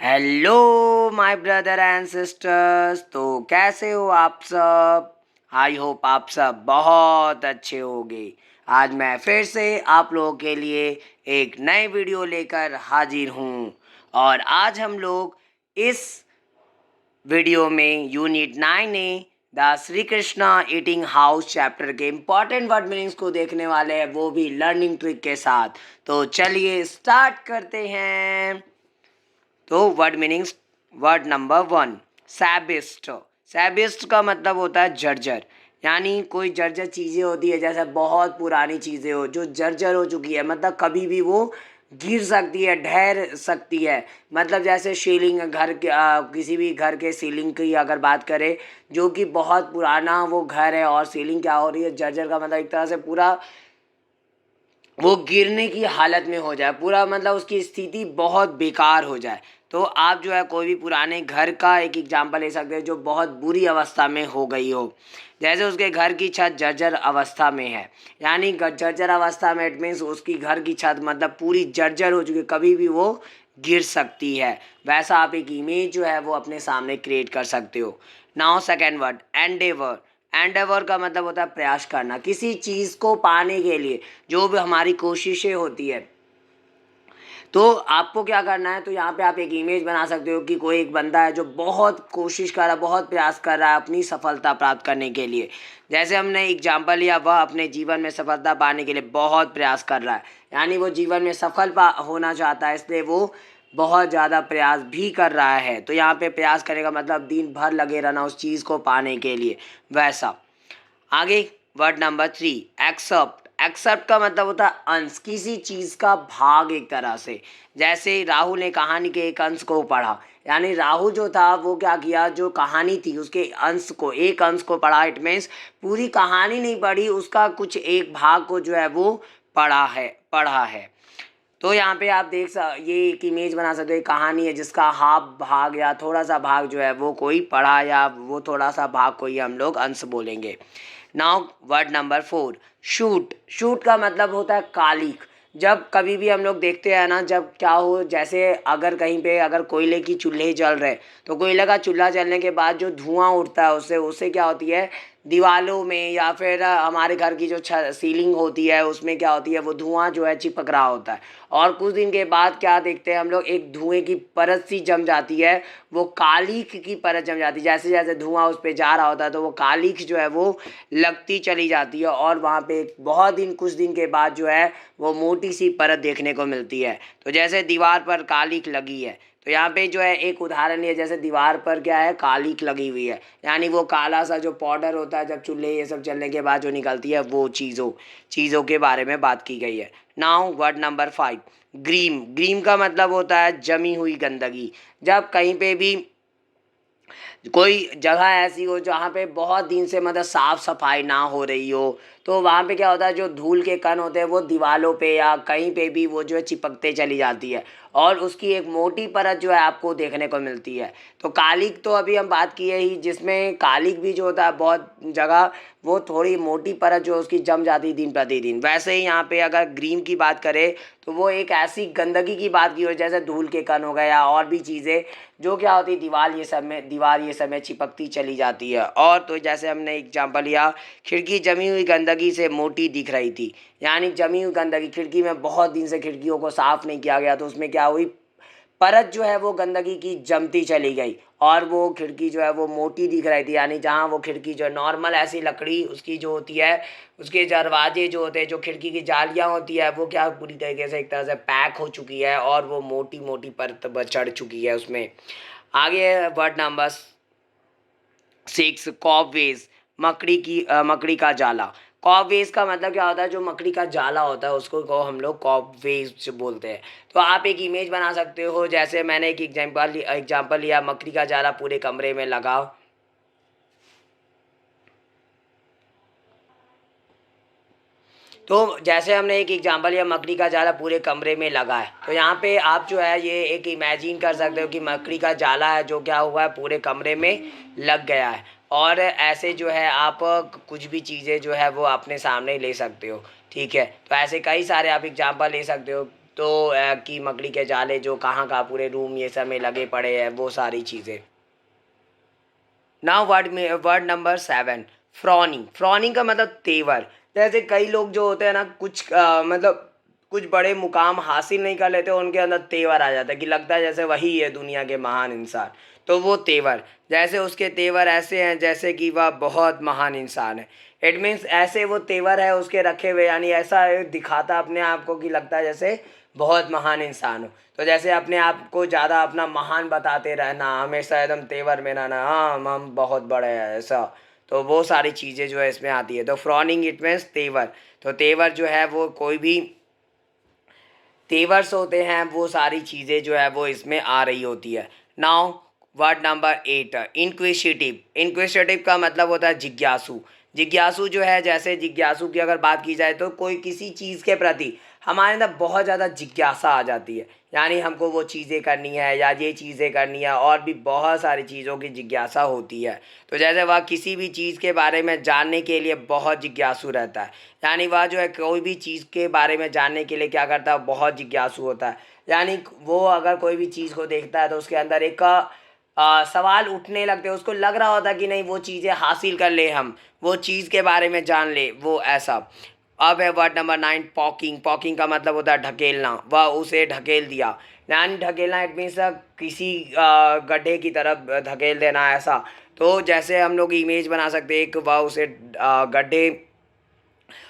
Hello my brother and sisters. तो कैसे हो आप सब? आई होप आप सब बहुत अच्छे होंगे। आज मैं फिर से आप लोगों के लिए एक नए वीडियो लेकर हाजिर हूँ और आज हम लोग इस वीडियो में unit 9 A the Shri Krishna eating house chapter के इम्पॉर्टेंट वर्ड मीनिंग्स को देखने वाले हैं, वो भी लर्निंग ट्रिक के साथ। तो चलिए स्टार्ट करते हैं। तो वर्ड मीनिंग्स, वर्ड नंबर 1 सैबिस्ट। सैबिस्ट का मतलब होता है जर्जर, यानी कोई जर्जर चीज़ें होती है, जैसे बहुत पुरानी चीज़ें हो जो जर्जर हो चुकी है, मतलब कभी भी वो गिर सकती है, ढह सकती है। मतलब जैसे सीलिंग, घर के किसी भी घर के सीलिंग की अगर बात करें, जो कि बहुत पुराना वो घर है और सीलिंग क्या हो रही है, जर्जर का मतलब एक तरह से पूरा वो गिरने की हालत में हो जाए, पूरा मतलब उसकी स्थिति बहुत बेकार हो जाए। तो आप जो है कोई भी पुराने घर का एक एग्जांपल ले सकते हैं जो बहुत बुरी अवस्था में हो गई हो, जैसे उसके घर की छत जर्जर अवस्था में है, यानी जर्जर अवस्था में इट मीन्स उसकी घर की छत मतलब पूरी जर्जर हो चुकी है, कभी भी वो गिर सकती है। वैसा आप एक इमेज जो है वो अपने सामने क्रिएट कर सकते हो। Now second word Endeavour. Endeavour का मतलब होता है प्रयास करना, किसी चीज़ को पाने के लिए जो भी हमारी कोशिशें होती है। तो आपको क्या करना है, तो यहाँ पे आप एक इमेज बना सकते हो कि कोई एक बंदा है जो बहुत कोशिश कर रहा है, बहुत प्रयास कर रहा है अपनी सफलता प्राप्त करने के लिए। जैसे हमने एग्जाम्पल लिया, वह अपने जीवन में सफलता पाने के लिए बहुत प्रयास कर रहा है, यानी वो जीवन में सफल होना चाहता है, इसलिए वो बहुत ज़्यादा प्रयास भी कर रहा है। तो यहाँ पे प्रयास करने का मतलब दिन भर लगे रहना उस चीज़ को पाने के लिए, वैसा। आगे वर्ड नंबर 3 एक्सेप्ट। एक्सेप्ट का मतलब होता है अंश, किसी चीज़ का भाग एक तरह से। जैसे राहुल ने कहानी के एक अंश को पढ़ा, यानी राहुल जो था वो क्या किया, जो कहानी थी उसके अंश को, एक अंश को पढ़ा। इट मीन्स पूरी कहानी नहीं पढ़ी, उसका कुछ एक भाग को जो है वो पढ़ा है। तो यहाँ पे आप ये एक इमेज बना सकते हो, एक कहानी है जिसका हाफ भाग या थोड़ा सा भाग जो है वो कोई पढ़ा, या वो थोड़ा सा भाग को ही हम लोग अंश बोलेंगे। Now word number 4 shoot. Shoot का मतलब होता है कालिख। जब कभी भी हम लोग देखते हैं ना, जब क्या हो, जैसे अगर कहीं पे अगर कोयले की चूल्हे जल रहे, तो कोयले का चूल्हा जलने के बाद जो धुआं उठता है उससे उससे क्या होती है, दीवालों में या फिर हमारे घर की जो सीलिंग होती है उसमें क्या होती है, वो धुआं जो है चिपक रहा होता है। और कुछ दिन के बाद क्या देखते हैं हम लोग, एक धुएं की परत सी जम जाती है, वो कालिख की परत जम जाती है। जैसे जैसे धुआं उस पर जा रहा होता है तो वो कालिख जो है वो लगती चली जाती है, और वहाँ पे कुछ दिन के बाद जो है वो मोटी सी परत देखने को मिलती है। तो जैसे दीवार पर कालिख लगी है, तो यहाँ पे जो है एक उदाहरण है, जैसे दीवार पर क्या है, कालिख लगी हुई है, यानी वो काला सा जो पाउडर होता है जब चूल्हे ये सब जलने के बाद जो निकलती है, वो चीज़ों के बारे में बात की गई है। Now word number 5 grim. Grim का मतलब होता है जमी हुई गंदगी। जब कहीं पे भी कोई जगह ऐसी हो जहाँ पे बहुत दिन से मतलब साफ सफाई ना हो रही हो, तो वहाँ पे क्या होता है, जो धूल के कण होते हैं वो दीवारों पे या कहीं पे भी वो जो है चिपकते चली जाती है, और उसकी एक मोटी परत जो है आपको देखने को मिलती है। तो कालिक तो अभी हम बात किए ही, जिसमें कालिक भी जो होता है बहुत जगह वो थोड़ी मोटी परत जो उसकी जम जाती है दिन प्रतिदिन। वैसे ही यहाँ पे अगर ग्रीम की बात करें तो वो एक ऐसी गंदगी की बात की हो, जैसे धूल के कण हो गए या और भी चीज़ें जो क्या होती है, दीवार ये सब में चिपकती चली जाती है। और तो जैसे हमने एग्जांपल लिया, खिड़की जमी हुई गंदगी से मोटी दिख रही थी, यानी जमी हुई गंदगी, खिड़की में बहुत दिन से खिड़कियों को साफ नहीं किया गया, तो उसमें क्या हुई, परत जो है वो गंदगी की जमती चली गई, और वो खिड़की जो है वो मोटी दिख रही थी। यानी जहाँ वो खिड़की जो नॉर्मल ऐसी लकड़ी उसकी जो होती है, उसके दरवाजे जो होते हैं, जो खिड़की की जालियाँ होती है, वो क्या पूरी तरीके से एक तरह से पैक हो चुकी है, और वो मोटी मोटी परत चढ़ चुकी है उसमें। आगे वर्ड नंबर 6 कॉबवेज। मकड़ी का जाला। कॉबवेज का मतलब क्या होता है, जो मकड़ी का जाला होता है उसको को हम लोग कॉबवेज बोलते हैं। तो आप एक इमेज बना सकते हो, जैसे मैंने एक एग्जांपल लिया, मकड़ी का जाला पूरे कमरे में लगा। तो जैसे हमने एक एग्जांपल लिया, मकड़ी का जाला पूरे कमरे में लगा है, तो यहाँ पे आप जो है ये एक इमेजिन कर सकते हो कि मकड़ी का जाला है जो क्या हुआ है, पूरे कमरे में लग गया है। और ऐसे जो है आप कुछ भी चीज़ें जो है वो अपने सामने ले सकते हो, ठीक है। तो ऐसे कई सारे आप एग्जांपल ले सकते हो। तो कि मकड़ी के जाले जो कहाँ पूरे रूम ये सब में लगे पड़े हैं, वो सारी चीज़ें। Now word number 7, फ्रॉनिंग। फ्रॉनिंग का मतलब तेवर। जैसे कई लोग जो होते हैं ना, कुछ मतलब कुछ बड़े मुकाम हासिल नहीं कर लेते, उनके अंदर तेवर आ जाता है कि लगता है जैसे वही है दुनिया के महान इंसान। तो वो तेवर, जैसे उसके तेवर ऐसे हैं जैसे कि वह बहुत महान इंसान है। इट मीन्स ऐसे वो तेवर है उसके रखे हुए, यानी ऐसा दिखाता अपने आप को कि लगता है जैसे बहुत महान इंसान हो। तो जैसे अपने आप को ज़्यादा अपना महान बताते रहना, हमेशा एकदम तेवर में रहना, हाँ हम बहुत बड़े हैं ऐसा। तो वो सारी चीज़ें जो है इसमें आती है। तो फ्रॉनिंग इट मीन्स तेवर। तो तेवर जो है वो कोई भी तेवर्स होते हैं, वो सारी चीज़ें जो है वो इसमें आ रही होती है। Now word number 8, इंक्विसिटिव। इंक्विसिटिव का मतलब होता है जिज्ञासु। जिज्ञासु जो है, जैसे जिज्ञासु की अगर बात की जाए तो कोई किसी चीज़ के प्रति हमारे अंदर बहुत ज़्यादा जिज्ञासा आ जाती है, यानी हमको वो चीज़ें करनी है या ये चीज़ें करनी है, और भी बहुत सारी चीज़ों की जिज्ञासा होती है। तो जैसे वह किसी भी चीज़ के बारे में जानने के लिए बहुत जिज्ञासु रहता है, यानी वह जो है कोई भी चीज़ के बारे में जानने के लिए क्या करता है, बहुत जिज्ञासु होता है। यानी वो अगर कोई भी चीज़ को देखता है तो उसके अंदर एक सवाल उठने लगते हैं, उसको लग रहा होता है कि नहीं वो चीज़ें हासिल कर ले, हम वो चीज़ के बारे में जान ले, वो ऐसा। अब है वर्ड नंबर 9, पॉकिंग। पॉकिंग का मतलब होता है ढकेलना। वह उसे ढकेल दिया, यानी ढकेलना इट मीन्स किसी गड्ढे की तरफ धकेल देना ऐसा। तो जैसे हम लोग इमेज बना सकते हैं, एक वह उसे गड्ढे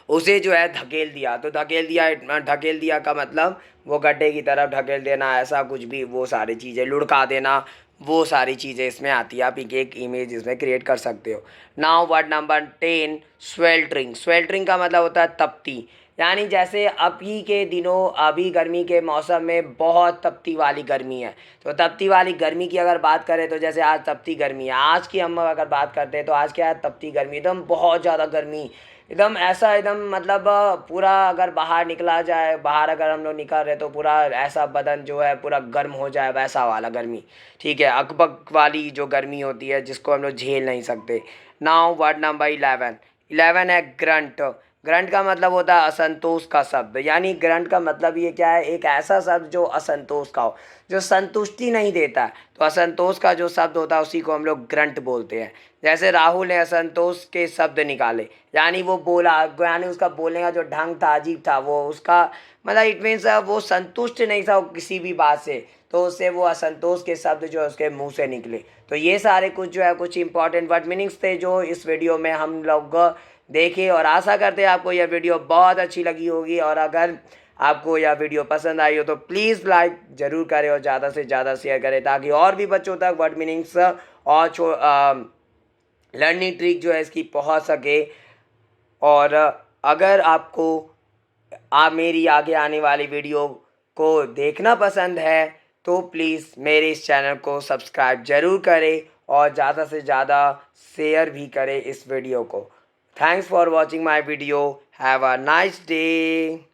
उसे जो है धकेल दिया। तो ढकेल दिया का मतलब वो गड्ढे की तरफ ढकेल देना, ऐसा कुछ भी, वो सारी चीज़ें लुढ़का देना, वो सारी चीज़ें इसमें आती है। आप एक इमेज इसमें क्रिएट कर सकते हो। Now word number 10, sweltering. Sweltering का मतलब होता है तपती, यानी जैसे अभी के दिनों, अभी गर्मी के मौसम में बहुत तपती वाली गर्मी है। तो तपती वाली गर्मी की अगर बात करें तो जैसे आज तपती गर्मी है, आज की हम अगर बात करते हैं तो आज क्या है, तपती गर्मी, एकदम बहुत ज़्यादा गर्मी, एकदम ऐसा, एकदम मतलब पूरा अगर बाहर निकला जाए, बाहर अगर हम लोग निकल रहे तो पूरा ऐसा बदन जो है पूरा गर्म हो जाए, वैसा वाला गर्मी। ठीक है, अकबक वाली जो गर्मी होती है जिसको हम लोग झेल नहीं सकते। Now word number 11। 11 है ग्रंट। ग्रंट का मतलब होता है असंतोष का शब्द, यानी ग्रंट का मतलब ये क्या है, एक ऐसा शब्द जो असंतोष का हो, जो संतुष्टि नहीं देता है। तो असंतोष का जो शब्द होता है उसी को हम लोग ग्रंट बोलते हैं। जैसे राहुल ने असंतोष के शब्द निकाले, यानी वो बोला, यानी उसका बोलने का जो ढंग था अजीब था, वो उसका मतलब इट मीन्स वो संतुष्ट नहीं था किसी भी बात से, तो उससे वो असंतोष के शब्द जो है उसके मुंह से निकले। तो ये सारे कुछ जो है कुछ इंपॉर्टेंट वर्ड मीनिंग्स थे जो इस वीडियो में हम लोग देखे, और आशा करते हैं आपको यह वीडियो बहुत अच्छी लगी होगी। और अगर आपको यह वीडियो पसंद आई हो तो प्लीज़ लाइक ज़रूर करें और ज़्यादा से ज़्यादा शेयर करें, ताकि और भी बच्चों तक वर्ड मीनिंग्स और लर्निंग ट्रिक जो है इसकी पहुंच सके। और अगर आपको मेरी आगे आने वाली वीडियो को देखना पसंद है तो प्लीज़ मेरे इस चैनल को सब्सक्राइब ज़रूर करें और ज़्यादा से ज़्यादा शेयर भी करें इस वीडियो को। Thanks for watching my video. Have a nice day.